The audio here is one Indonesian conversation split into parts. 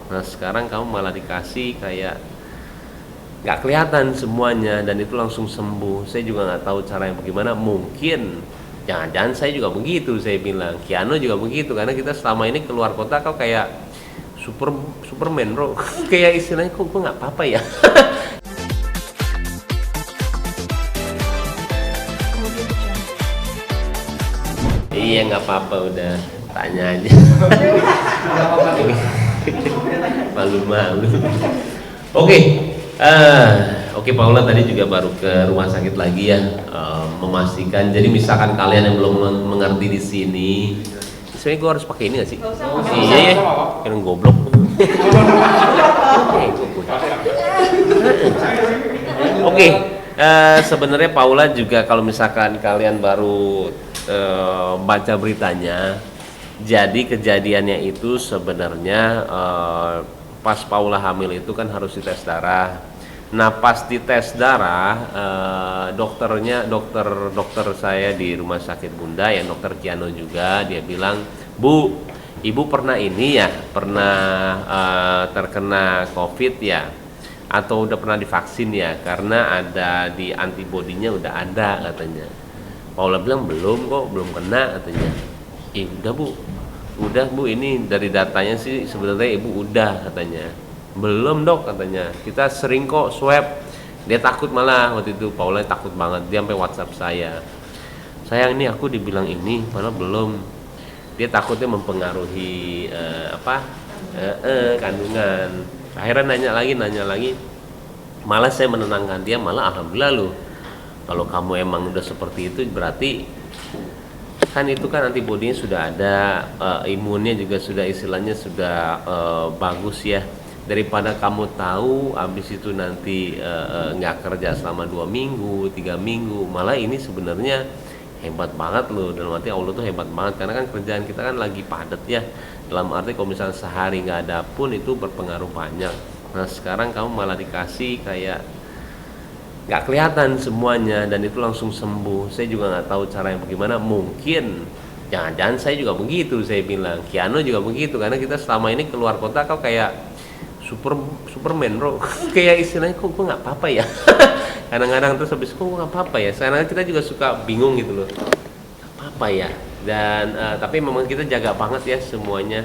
Nah sekarang kamu malah dikasih kayak nggak kelihatan semuanya dan itu langsung sembuh. Saya juga nggak tahu cara yang bagaimana. Mungkin jangan-jangan saya juga begitu, saya bilang Kiano juga begitu, karena kita selama ini keluar kota kau kayak Superman bro. Kayak istilahnya kok nggak apa-apa ya. Iya nggak apa-apa, udah tanya aja. Malu-malu. Oke, oke Paula tadi juga baru ke rumah sakit lagi ya, memastikan. Jadi misalkan kalian yang belum mengerti di sini, sebenarnya gue harus pakai ini nggak sih? Iya ya, kira goblok. Oke, sebenarnya Paula juga kalau misalkan kalian baru baca beritanya, jadi kejadiannya itu sebenarnya pas Paula hamil itu kan harus dites darah. Nah pas dites darah, dokter saya di rumah sakit Bunda ya, dokter Kiano juga, dia bilang, Bu, ibu pernah ini ya, pernah terkena COVID ya, atau udah pernah divaksin ya, karena ada di antibodinya udah ada katanya. Paula bilang belum kok, belum kena katanya. Udah bu, ini dari datanya sih sebenarnya ibu udah katanya. Belum dok katanya, kita sering kok swab. Dia takut malah waktu itu, Paula takut banget, dia sampai WhatsApp saya, sayang ini aku dibilang ini padahal belum. Dia takutnya mempengaruhi kandungan. Akhirnya nanya lagi, malah saya menenangkan dia, malah alhamdulillah loh, kalau kamu emang udah seperti itu berarti kan itu kan antibodinya sudah ada, imunnya juga sudah istilahnya sudah bagus ya, daripada kamu tahu habis itu nanti nggak kerja selama 2 minggu 3 minggu. Malah ini sebenarnya hebat banget loh, dalam arti Allah tuh hebat banget, karena kan kerjaan kita kan lagi padat ya, dalam arti kalau misalnya sehari nggak ada pun itu berpengaruh banyak. Nah sekarang kamu malah dikasih kayak nggak kelihatan semuanya dan itu langsung sembuh. Saya juga nggak tahu cara yang bagaimana. Mungkin jangan-jangan saya juga begitu, saya bilang Kiano juga begitu, karena kita selama ini keluar kota kau kayak Superman bro. Kayak istilahnya kok nggak apa-apa ya. Kadang-kadang terus habis kok nggak apa-apa ya, karena kita juga suka bingung gitu loh, apa ya. Dan tapi memang kita jaga banget ya semuanya.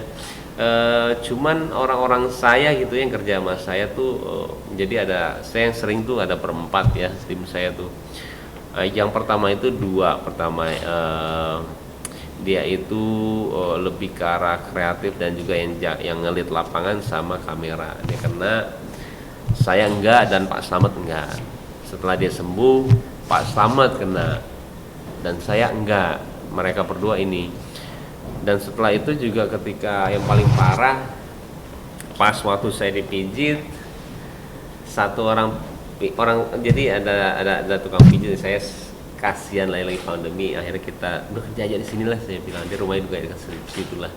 Cuman orang-orang saya gitu yang kerja sama saya tuh, jadi saya yang sering tuh ada berempat ya tim saya tuh. Yang pertama itu pertama dia itu lebih ke arah kreatif dan juga yang ngelit lapangan sama kamera. Dia kena, saya enggak, dan Pak Slamet enggak. Setelah dia sembuh, Pak Slamet kena dan saya enggak, mereka berdua ini. Dan setelah itu juga ketika yang paling parah, pas waktu saya dipijit, satu orang jadi ada tukang pijit, saya kasihan lagi pandemi, akhirnya kita udah kerja aja di sinilah, saya bilang di rumah juga di situ lah.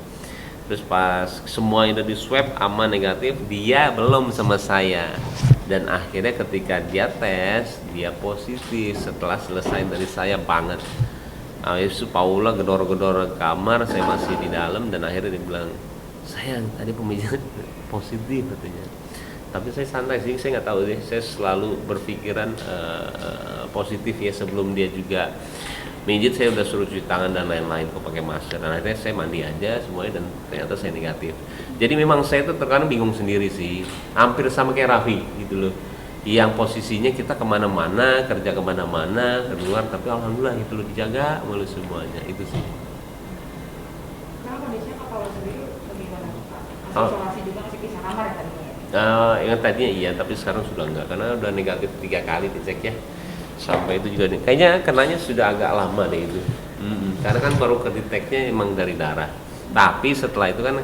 Terus pas semua udah di swab aman negatif, dia belum sama saya, dan akhirnya ketika dia tes dia positif setelah selesai dari saya banget. Itu Paula gedor-gedor kamar, saya masih di dalam, dan akhirnya dia bilang, sayang tadi pemijat positif katanya. Tapi saya santai sih, saya nggak tahu deh, saya selalu berpikiran positif ya. Sebelum dia juga mijit saya udah suruh cuci tangan dan lain-lain, kok pakai masker, dan akhirnya saya mandi aja semuanya dan ternyata saya negatif. Jadi memang saya tuh terkadang bingung sendiri sih, hampir sama kayak Raffi gitu loh, yang posisinya kita kemana-mana, kerja kemana-mana, keluar, tapi alhamdulillah itu lo dijaga mulu semuanya, itu sih. Karena kondisinya kalau sendiri bagaimana Pak? Oh. Isolasi juga masih pisah kamar ya tadinya? Yang tadinya iya, tapi sekarang sudah enggak, karena udah negatif 3 kali dicek ya. Sampai itu juga kayaknya kenanya sudah agak lama deh itu. Karena kan baru kedeteknya emang dari darah. Tapi setelah itu kan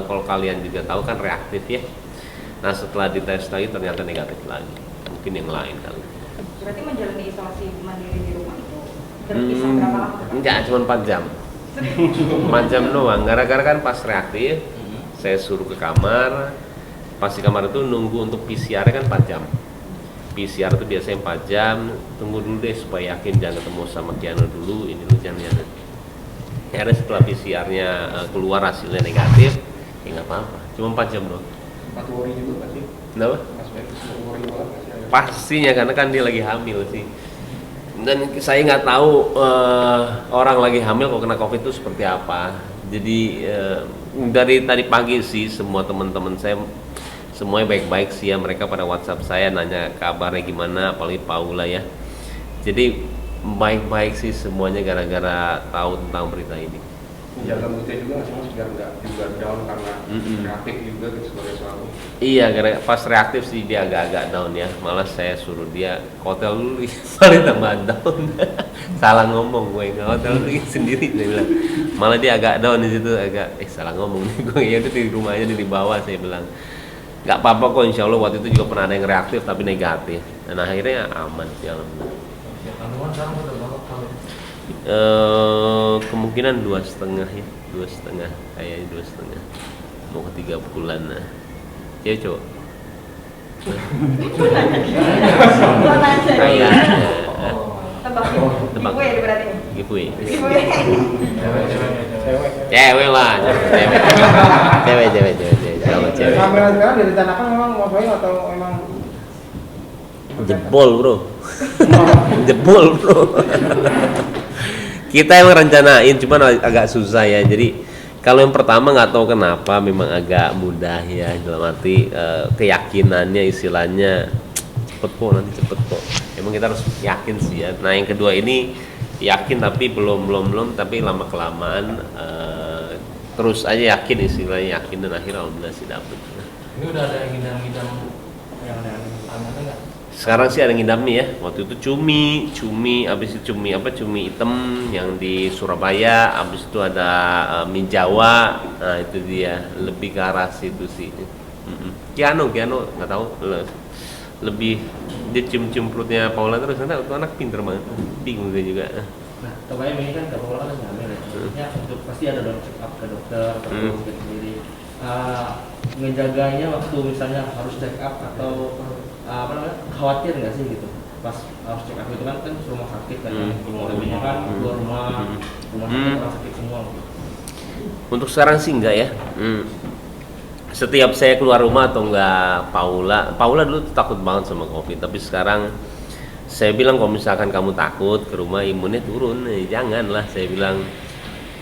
kalau kalian juga tahu kan reaktif ya. Nah setelah dites lagi ternyata negatif lagi, mungkin yang lain kali. Berarti menjalani isolasi mandiri di rumah itu berkisar berapa lama? Enggak, cuma 4 jam. 4 jam doang, gara-gara kan pas reaktif, saya suruh ke kamar. Pas di kamar itu nunggu untuk PCR kan 4 jam. PCR itu biasanya 4 jam, tunggu dulu deh supaya yakin, jangan ketemu sama Kiano dulu, ini lu jangan. Akhirnya setelah PCR-nya keluar hasilnya negatif, ya nggak apa-apa, cuma 4 jam doang. Mas worry juga nggak sih? Kenapa? Mas worry banget nggak sih? Pastinya karena kan dia lagi hamil sih. Dan saya nggak tahu orang lagi hamil kalau kena COVID itu seperti apa. Jadi dari tadi pagi sih semua teman-teman saya semuanya baik-baik sih ya, mereka pada WhatsApp saya nanya kabarnya gimana, apalagi Paula ya. Jadi baik-baik sih semuanya gara-gara tahu tentang berita ini. Menjaga moodnya juga nggak sih Mas biar nggak juga down karena reaktif juga gitu sebagai suami. Iya, karena pas reaktif sih dia agak-agak down ya. Malah saya suruh dia ke hotel dulu, malah tambah down. Salah ngomong gue, nggak hotel dulu sendiri dia bilang. Malah dia agak down di situ, agak salah ngomong nih gue. Ya udah di rumah aja di bawah, saya bilang. Nggak apa-apa kok, insya Allah waktu itu juga pernah ada yang reaktif tapi negatif. Dan akhirnya aman sih alhamdulillah. Kandungan sekarang udah berapa kali? Kemungkinan 2,5 ya, 2,5 kayaknya 2,5 mau ke 3 bulan lah. Ya cowok. Iya. Tebak. Tebak. Giveaway berarti. Giveaway. Giveaway. Cewek lah, cewek. Kalau cewek. Kamera sekarang dari Tanakan memang mau atau memang Jebol bro. Jebol bro. Kita emang rencanain, cuman agak susah ya. Jadi kalau yang pertama nggak tahu kenapa memang agak mudah ya, dalam arti keyakinannya istilahnya cepet kok. Emang kita harus yakin sih ya. Nah yang kedua ini yakin tapi belum tapi lama kelamaan terus aja yakin, istilahnya yakin, dan akhirnya alhamdulillah sih dapet. Ini udah ada yang ngidam-ngidam yang ada tangannya nggak? Sekarang sih ada yang ngidam nih ya. Waktu itu cumi, habis itu cumi hitam yang di Surabaya, habis itu ada mie Jawa. Nah itu dia, lebih ke arah situ sih. Kiano nggak tahu, lebih dia cium perutnya Paula terus, nanti itu anak pinter banget, bingung gue juga. Nah, kebayang ini kan kalau kan hamil ya, maksudnya untuk pasti ada dong check up ke dokter atau mungkin sendiri. Ngejaganya waktu misalnya harus check up atau apa namanya, khawatir nggak sih gitu pas harus check up itu kan rumah sakit kan, lebihnya kan keluar rumah sakit orang sakit semua. Untuk sekarang sih enggak ya. Setiap saya keluar rumah atau enggak, Paula dulu takut banget sama COVID, tapi sekarang saya bilang kalau misalkan kamu takut ke rumah imunnya turun, janganlah, saya bilang.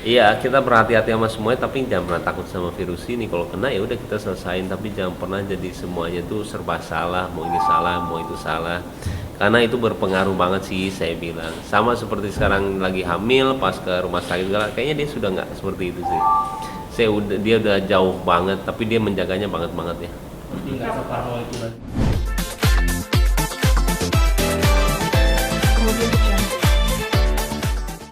Iya, kita berhati-hati sama semuanya, tapi jangan pernah takut sama virus ini. Kalau kena ya udah kita selesain, tapi jangan pernah jadi semuanya tuh serba salah, mau ini salah, mau itu salah. Karena itu berpengaruh banget sih, saya bilang. Sama seperti sekarang lagi hamil, pas ke rumah sakit, kayaknya dia sudah nggak seperti itu sih. Dia udah jauh banget, tapi dia menjaganya banget ya. Jadi nggak separno itu lagi.